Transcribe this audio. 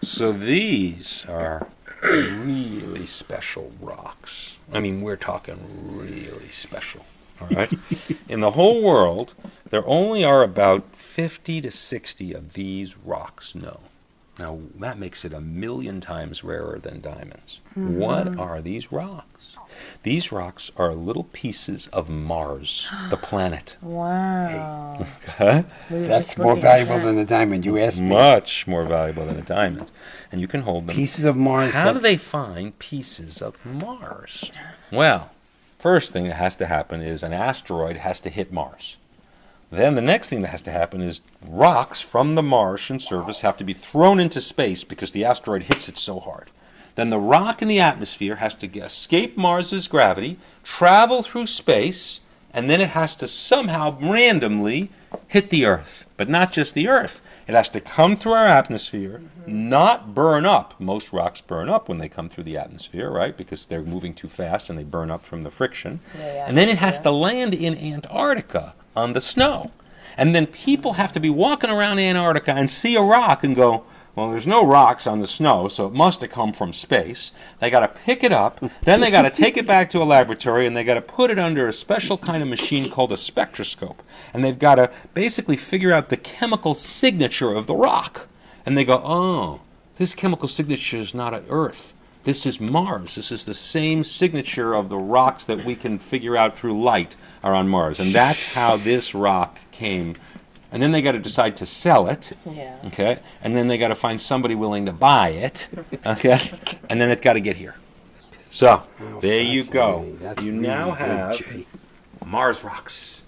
So these are really special rocks. I mean, we're talking really special. All right? In the whole world, there only are about 50 to 60 of these rocks known. Now, that makes it 1,000,000 times rarer than diamonds. What are these rocks? These rocks are little pieces of Mars, the planet. Wow. Okay? That's more valuable than a diamond, you asked me. Much more valuable than a diamond. And you can hold them. Pieces of Mars. How do they find pieces of Mars? Well, first thing that has to happen is an asteroid has to hit Mars. Then the next thing that has to happen is rocks from the Martian surface have to be thrown into space because the asteroid hits it so hard. Then the rock in the atmosphere has to escape Mars's gravity, travel through space, and then it has to somehow randomly hit the Earth. But not just the Earth. It has to come through our atmosphere, not burn up. Most rocks burn up when they come through the atmosphere, right? Because they're moving too fast and they burn up from the friction. And then it has to land in Antarctica on the snow. And then people have to be walking around Antarctica and see a rock and go, well, there's no rocks on the snow, so it must have come from space. They got to pick it up, then they got to take it back to a laboratory, and they got to put it under a special kind of machine called a spectroscope. And they've got to basically figure out the chemical signature of the rock. And they go, oh, this chemical signature is not on Earth. This is Mars. This is the same signature of the rocks that we can figure out through light are on Mars. And that's how this rock came. And then they got to decide to sell it, okay? And then they got to find somebody willing to buy it, okay? And then it's got to get here. So, there you go. That's You really now good, have Jay. Mars rocks.